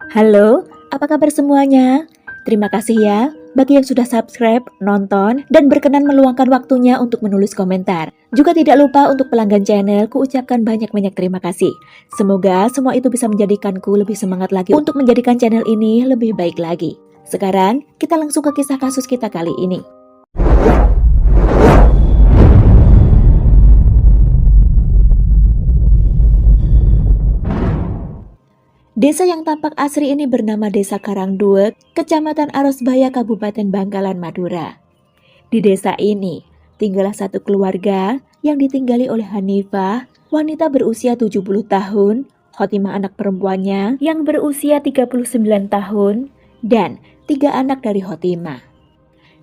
Halo, apa kabar semuanya? Terima kasih ya bagi yang sudah subscribe, nonton, dan berkenan meluangkan waktunya untuk menulis komentar. Juga tidak lupa untuk pelanggan channel, kuucapkan banyak-banyak terima kasih. Semoga semua itu bisa menjadikanku lebih semangat lagi untuk menjadikan channel ini lebih baik lagi. Sekarang, kita langsung ke kisah kasus kita kali ini. Desa yang tampak asri ini bernama Desa Karangduek, Kecamatan Arosbaya, Kabupaten Bangkalan, Madura. Di desa ini, tinggallah satu keluarga yang ditinggali oleh Hanifah, wanita berusia 70 tahun, Khotimah anak perempuannya yang berusia 39 tahun, dan 3 anak dari Khotimah.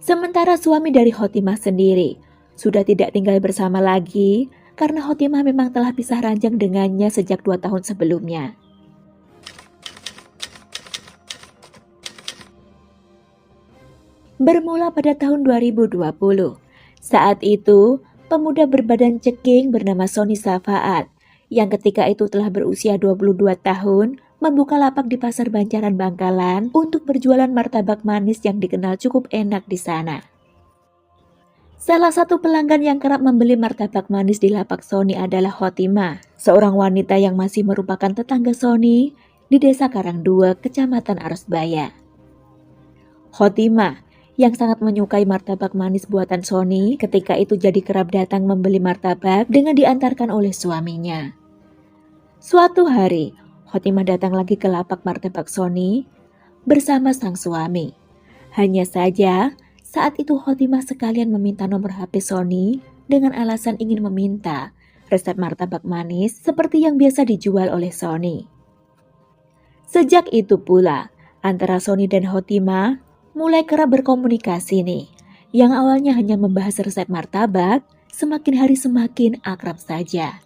Sementara suami dari Khotimah sendiri sudah tidak tinggal bersama lagi karena Khotimah memang telah pisah ranjang dengannya sejak 2 tahun sebelumnya. Bermula pada tahun 2020. Saat itu, pemuda berbadan ceking bernama Sony Safaat, yang ketika itu telah berusia 22 tahun, membuka lapak di Pasar Bancaran Bangkalan untuk berjualan martabak manis yang dikenal cukup enak di sana. Salah satu pelanggan yang kerap membeli martabak manis di lapak Sony adalah Khotimah, seorang wanita yang masih merupakan tetangga Sony di Desa Karangduek, Kecamatan Arosbaya. Khotimah yang sangat menyukai martabak manis buatan Sony ketika itu jadi kerap datang membeli martabak dengan diantarkan oleh suaminya. Suatu hari, Khotimah datang lagi ke lapak martabak Sony bersama sang suami. Hanya saja, saat itu Khotimah sekalian meminta nomor HP Sony dengan alasan ingin meminta resep martabak manis seperti yang biasa dijual oleh Sony. Sejak itu pula, antara Sony dan Khotimah mulai kerap berkomunikasi nih. Yang awalnya hanya membahas resep martabak, semakin hari semakin akrab saja.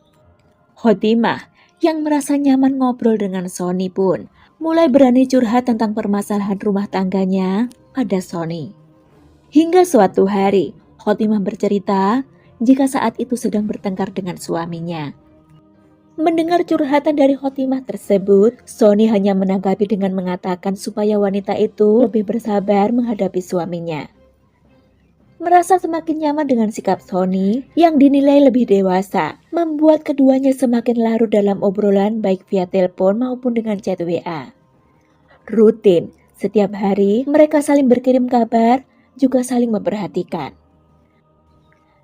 Khotimah yang merasa nyaman ngobrol dengan Sony pun mulai berani curhat tentang permasalahan rumah tangganya pada Sony. Hingga suatu hari, Khotimah bercerita jika saat itu sedang bertengkar dengan suaminya. Mendengar curhatan dari Khotimah tersebut, Sony hanya menanggapi dengan mengatakan supaya wanita itu lebih bersabar menghadapi suaminya. Merasa semakin nyaman dengan sikap Sony yang dinilai lebih dewasa, membuat keduanya semakin larut dalam obrolan baik via telepon maupun dengan chat WA. Rutin, setiap hari mereka saling berkirim kabar, juga saling memperhatikan.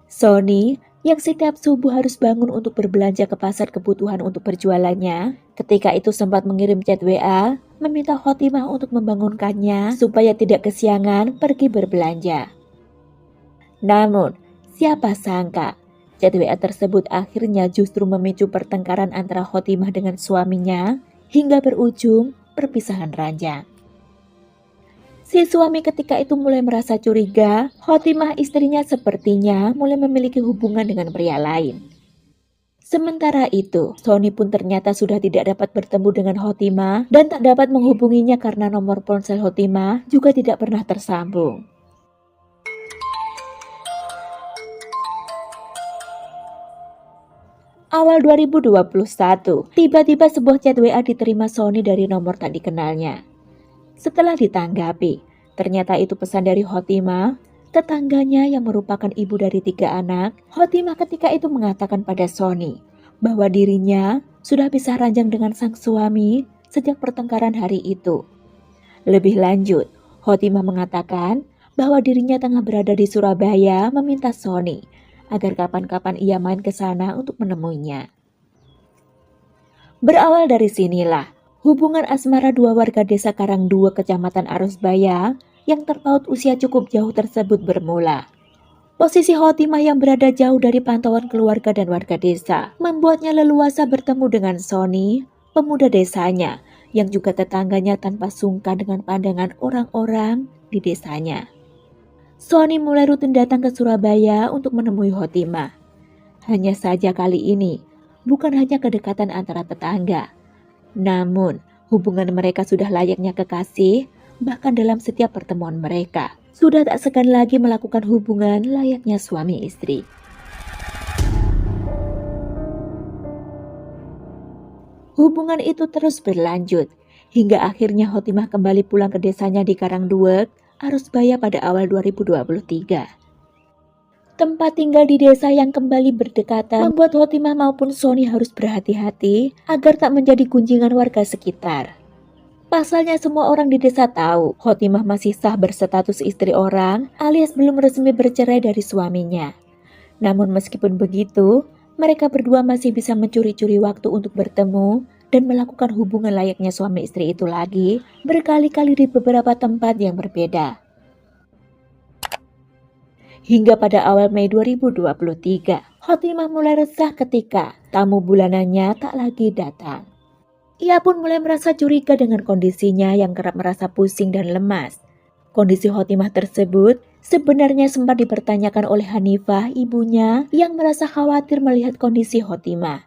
Sony yang setiap subuh harus bangun untuk berbelanja ke pasar kebutuhan untuk perjualannya, ketika itu sempat mengirim chat WA, meminta Khotimah untuk membangunkannya supaya tidak kesiangan pergi berbelanja. Namun, siapa sangka, chat WA tersebut akhirnya justru memicu pertengkaran antara Khotimah dengan suaminya, hingga berujung perpisahan ranjang. Si suami ketika itu mulai merasa curiga, Khotimah istrinya sepertinya mulai memiliki hubungan dengan pria lain. Sementara itu, Sony pun ternyata sudah tidak dapat bertemu dengan Khotimah dan tak dapat menghubunginya karena nomor ponsel Khotimah juga tidak pernah tersambung. Awal 2021, tiba-tiba sebuah chat WA diterima Sony dari nomor tak dikenalnya. Setelah ditanggapi, ternyata itu pesan dari Khotimah, tetangganya yang merupakan ibu dari 3 anak. Khotimah ketika itu mengatakan pada Sony bahwa dirinya sudah pisah ranjang dengan sang suami sejak pertengkaran hari itu. Lebih lanjut, Khotimah mengatakan bahwa dirinya tengah berada di Surabaya meminta Sony agar kapan-kapan ia main ke sana untuk menemuinya. Berawal dari sinilah, hubungan asmara dua warga desa Karangduek, Kecamatan Arosbaya yang terpaut usia cukup jauh tersebut bermula. Posisi Khotimah yang berada jauh dari pantauan keluarga dan warga desa membuatnya leluasa bertemu dengan Sony, pemuda desanya yang juga tetangganya tanpa sungkan dengan pandangan orang-orang di desanya. Sony mulai rutin datang ke Surabaya untuk menemui Khotimah. Hanya saja kali ini, bukan hanya kedekatan antara tetangga, namun, hubungan mereka sudah layaknya kekasih, bahkan dalam setiap pertemuan mereka, sudah tak segan lagi melakukan hubungan layaknya suami istri. Hubungan itu terus berlanjut, Hingga akhirnya Khotimah kembali pulang ke desanya di Karangduek, Arusbaya pada awal 2023. Tempat tinggal di desa yang kembali berdekatan membuat Khotimah maupun Sony harus berhati-hati agar tak menjadi gunjingan warga sekitar. Pasalnya semua orang di desa tahu Khotimah masih sah berstatus istri orang alias belum resmi bercerai dari suaminya. Namun meskipun begitu, mereka berdua masih bisa mencuri-curi waktu untuk bertemu dan melakukan hubungan layaknya suami istri itu lagi berkali-kali di beberapa tempat yang berbeda. Hingga pada awal Mei 2023, Khotimah mulai resah ketika tamu bulanannya tak lagi datang. Ia pun mulai merasa curiga dengan kondisinya yang kerap merasa pusing dan lemas. Kondisi Khotimah tersebut sebenarnya sempat dipertanyakan oleh Hanifah, ibunya, yang merasa khawatir melihat kondisi Khotimah.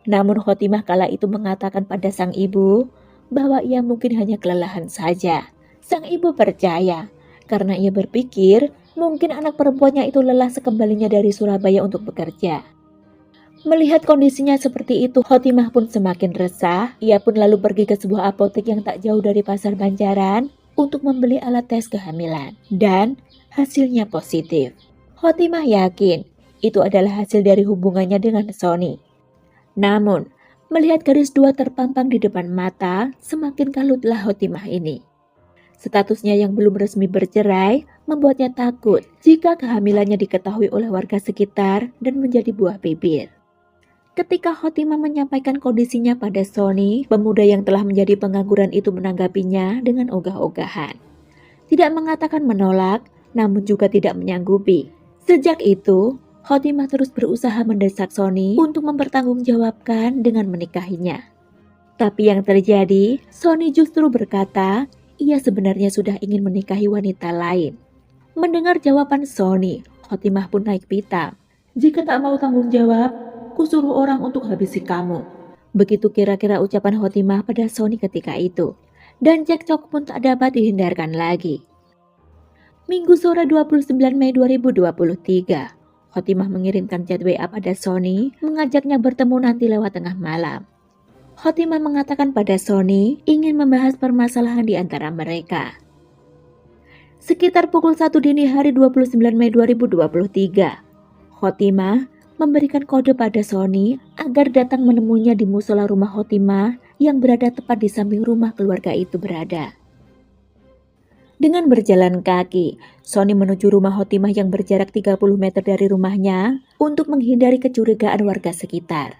Namun Khotimah kala itu mengatakan pada sang ibu bahwa ia mungkin hanya kelelahan saja. Sang ibu percaya karena ia berpikir mungkin anak perempuannya itu lelah sekembalinya dari Surabaya untuk bekerja. Melihat kondisinya seperti itu, Khotimah pun semakin resah. Ia pun lalu pergi ke sebuah apotek yang tak jauh dari Pasar Banjaran untuk membeli alat tes kehamilan. Dan hasilnya positif. Khotimah yakin itu adalah hasil dari hubungannya dengan Sony. Namun, melihat garis 2 terpampang di depan mata, semakin kalutlah Khotimah ini. Statusnya yang belum resmi bercerai membuatnya takut jika kehamilannya diketahui oleh warga sekitar dan menjadi buah bibir. Ketika Khotimah menyampaikan kondisinya pada Sony, pemuda yang telah menjadi pengangguran itu menanggapinya dengan ogah-ogahan. Tidak mengatakan menolak, namun juga tidak menyanggupi. Sejak itu, Khotimah terus berusaha mendesak Sony untuk mempertanggungjawabkan dengan menikahinya. Tapi yang terjadi, Sony justru berkata, ia sebenarnya sudah ingin menikahi wanita lain. Mendengar jawaban Sony, Khotimah pun naik pitam. Jika tak mau tanggung jawab, kusuruh orang untuk habisi kamu. Begitu kira-kira ucapan Khotimah pada Sony ketika itu. Dan cekcok pun tak dapat dihindarkan lagi. Minggu sore 29 Mei 2023, Khotimah mengirimkan chat WA pada Sony, mengajaknya bertemu nanti lewat tengah malam. Khotimah mengatakan pada Sony ingin membahas permasalahan di antara mereka. Sekitar pukul 1 dini hari 29 Mei 2023, Khotimah memberikan kode pada Sony agar datang menemuinya di musola rumah Khotimah yang berada tepat di samping rumah keluarga itu berada. Dengan berjalan kaki, Sony menuju rumah Khotimah yang berjarak 30 meter dari rumahnya untuk menghindari kecurigaan warga sekitar.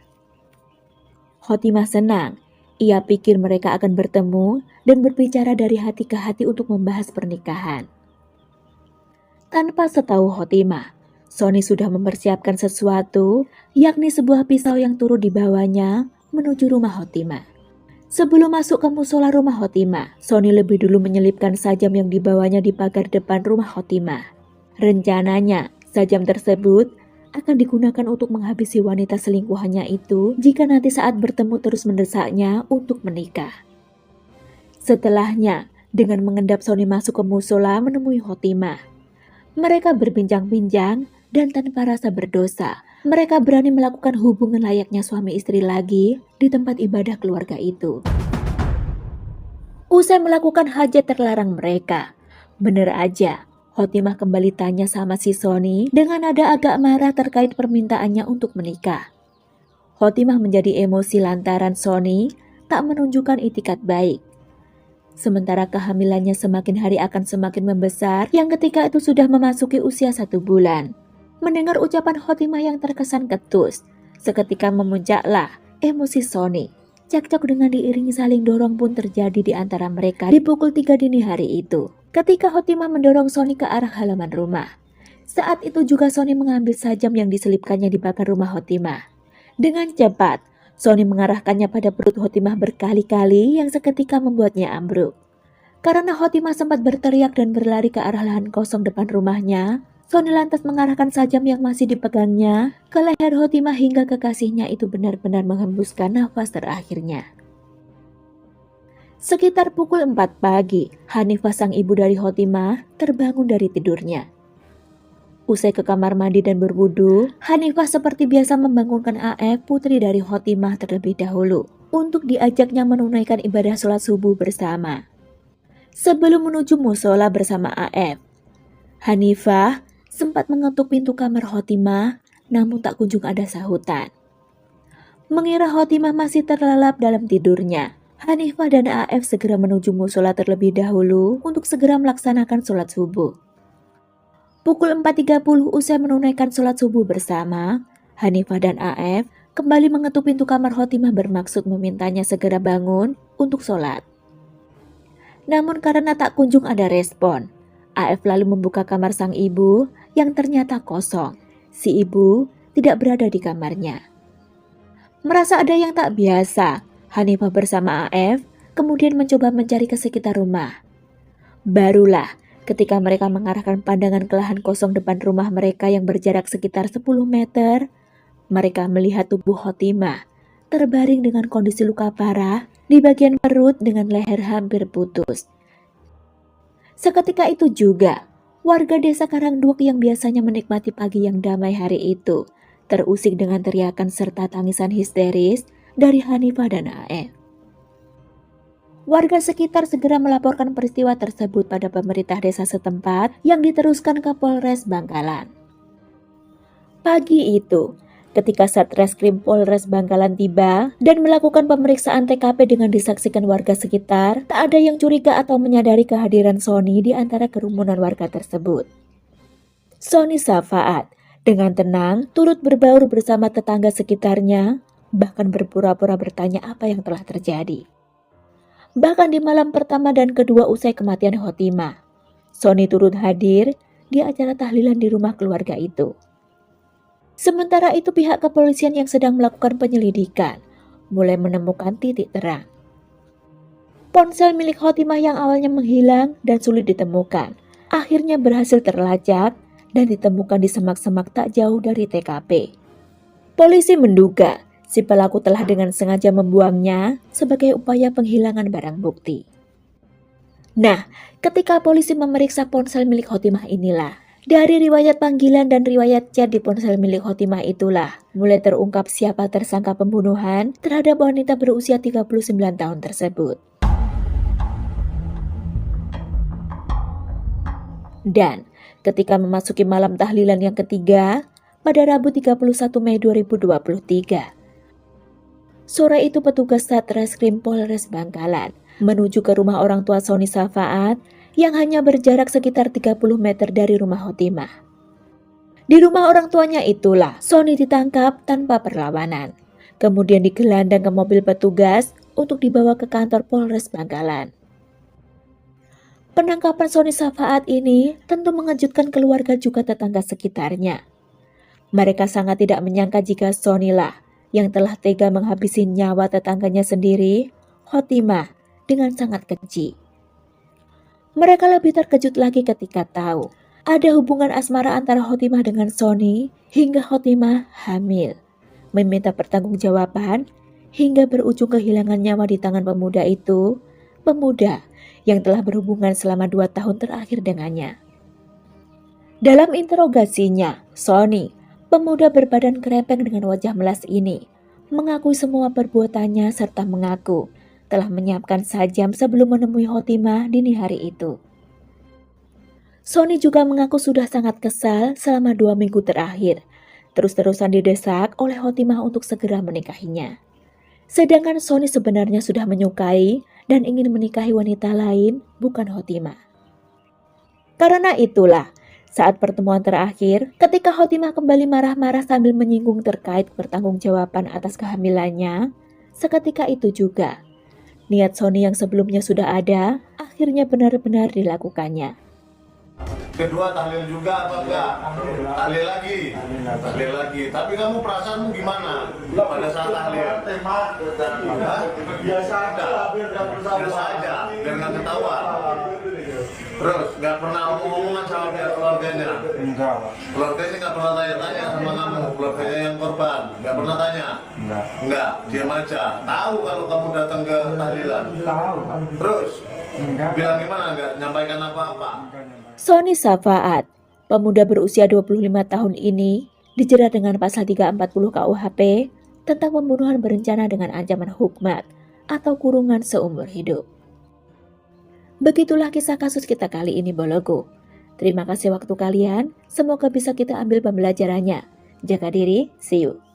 Khotimah senang, ia pikir mereka akan bertemu dan berbicara dari hati ke hati untuk membahas pernikahan. Tanpa setahu Khotimah, Sony sudah mempersiapkan sesuatu, yakni sebuah pisau yang turut dibawanya menuju rumah Khotimah. Sebelum masuk ke musola rumah Khotimah, Sony lebih dulu menyelipkan sajam yang dibawanya di pagar depan rumah Khotimah. Rencananya, sajam tersebut akan digunakan untuk menghabisi wanita selingkuhannya itu jika nanti saat bertemu terus mendesaknya untuk menikah. Setelahnya, dengan mengendap Sony masuk ke musola menemui Khotimah. Mereka berbincang-bincang dan tanpa rasa berdosa, mereka berani melakukan hubungan layaknya suami istri lagi di tempat ibadah keluarga itu. Usai melakukan hajat terlarang mereka, bener aja, Khotimah kembali tanya sama si Sony dengan nada agak marah terkait permintaannya untuk menikah. Khotimah menjadi emosi lantaran Sony tak menunjukkan itikat baik. Sementara kehamilannya semakin hari akan semakin membesar yang ketika itu sudah memasuki usia 1 bulan. Mendengar ucapan Khotimah yang terkesan ketus, seketika memuncaklah emosi Sony. Cekcok dengan diiringi saling dorong pun terjadi di antara mereka di pukul 3 dini hari itu. Ketika Khotimah mendorong Sony ke arah halaman rumah. Saat itu juga Sony mengambil sajam yang diselipkannya di pagar rumah Khotimah. Dengan cepat, Sony mengarahkannya pada perut Khotimah berkali-kali yang seketika membuatnya ambruk. Karena Khotimah sempat berteriak dan berlari ke arah lahan kosong depan rumahnya, Sony lantas mengarahkan sajam yang masih dipegangnya ke leher Khotimah hingga kekasihnya itu benar-benar menghembuskan nafas terakhirnya. Sekitar pukul 4 pagi, Hanifah sang ibu dari Khotimah terbangun dari tidurnya. Usai ke kamar mandi dan berwudu, Hanifah seperti biasa membangunkan AF putri dari Khotimah terlebih dahulu. untuk diajaknya menunaikan ibadah sholat subuh bersama. Sebelum menuju musola bersama AF, Hanifah sempat mengetuk pintu kamar Khotimah, namun tak kunjung ada sahutan. Mengira Khotimah masih terlelap dalam tidurnya, Hanifah dan AF segera menuju musola terlebih dahulu untuk segera melaksanakan sholat subuh. Pukul 4.30 usai menunaikan sholat subuh bersama, Hanifah dan AF kembali mengetuk pintu kamar Khotimah bermaksud memintanya segera bangun untuk sholat. Namun karena tak kunjung ada respon, AF lalu membuka kamar sang ibu yang ternyata kosong. Si ibu tidak berada di kamarnya. Merasa ada yang tak biasa, Hanifah bersama AF kemudian mencoba mencari ke sekitar rumah. Barulah ketika mereka mengarahkan pandangan ke lahan kosong depan rumah mereka yang berjarak sekitar 10 meter, mereka melihat tubuh Khotimah terbaring dengan kondisi luka parah di bagian perut dengan leher hampir putus. Seketika itu juga, warga desa Karangduak yang biasanya menikmati pagi yang damai hari itu terusik dengan teriakan serta tangisan histeris dari Hanifah dan AF. Warga sekitar segera melaporkan peristiwa tersebut pada pemerintah desa setempat yang diteruskan ke Polres Bangkalan. Pagi itu, ketika Satreskrim Polres Bangkalan tiba dan melakukan pemeriksaan TKP dengan disaksikan warga sekitar, tak ada yang curiga atau menyadari kehadiran Sony di antara kerumunan warga tersebut. Sony Safaat dengan tenang turut berbaur bersama tetangga sekitarnya, bahkan berpura-pura bertanya apa yang telah terjadi. Bahkan di malam pertama dan kedua usai kematian Khotimah, Sony turut hadir di acara tahlilan di rumah keluarga itu. Sementara itu pihak kepolisian yang sedang melakukan penyelidikan mulai menemukan titik terang. Ponsel milik Khotimah yang awalnya menghilang dan sulit ditemukan, akhirnya berhasil terlacak dan ditemukan di semak-semak tak jauh dari TKP. Polisi menduga si pelaku telah dengan sengaja membuangnya sebagai upaya penghilangan barang bukti. Nah, ketika polisi memeriksa ponsel milik Khotimah inilah, dari riwayat panggilan dan riwayat chat di ponsel milik Khotimah itulah, mulai terungkap siapa tersangka pembunuhan terhadap wanita berusia 39 tahun tersebut. Dan ketika memasuki malam tahlilan yang ketiga, pada Rabu 31 Mei 2023, sore itu petugas Satreskrim Polres Bangkalan menuju ke rumah orang tua Sony Safaat yang hanya berjarak sekitar 30 meter dari rumah Khotimah. Di rumah orang tuanya itulah Sony ditangkap tanpa perlawanan, kemudian digelandang ke mobil petugas untuk dibawa ke kantor Polres Bangkalan. Penangkapan Sony Safaat ini tentu mengejutkan keluarga juga tetangga sekitarnya. Mereka sangat tidak menyangka jika Sony lah yang telah tega menghabisi nyawa tetangganya sendiri, Khotimah, dengan sangat keji. Mereka lebih terkejut lagi ketika tahu ada hubungan asmara antara Khotimah dengan Sony hingga Khotimah hamil, meminta pertanggungjawaban hingga berujung kehilangan nyawa di tangan pemuda itu, pemuda yang telah berhubungan selama 2 tahun terakhir dengannya. Dalam interogasinya, Sony, pemuda berbadan krempeng dengan wajah melas ini, mengakui semua perbuatannya serta mengaku telah menyiapkan sajam sebelum menemui Khotimah dini hari itu. Sony juga mengaku sudah sangat kesal selama 2 minggu terakhir, terus-terusan didesak oleh Khotimah untuk segera menikahinya. Sedangkan Sony sebenarnya sudah menyukai dan ingin menikahi wanita lain, bukan Khotimah. Karena itulah, saat pertemuan terakhir, ketika Khotimah kembali marah-marah sambil menyinggung terkait pertanggungjawaban atas kehamilannya, seketika itu juga, niat Sony yang sebelumnya sudah ada, akhirnya benar-benar dilakukannya. Kedua tahlil juga apa enggak? Tahlil lagi. Tahlil lagi. Tapi kamu perasaanmu gimana pada saat tahlil? Biasa aja, biar nggak ketahuan. Terus nggak pernah omong-omongan sama pihak keluarganya? Enggak. Keluarganya nggak pernah tanya-tanya sama kamu? Keluarganya yang korban nggak pernah tanya? Enggak, diam aja. Tahu kalau kamu datang ke tahlilan? Tahu. Terus? Enggak. Bilang gimana? Nggak nyampaikan apa-apa? Sony Safaat, pemuda berusia 25 tahun ini, dijerat dengan pasal 340 KUHP tentang pembunuhan berencana dengan ancaman hukmat atau kurungan seumur hidup. Begitulah kisah kasus kita kali ini, Bologo. Terima kasih waktu kalian, semoga bisa kita ambil pembelajarannya. Jaga diri, see you.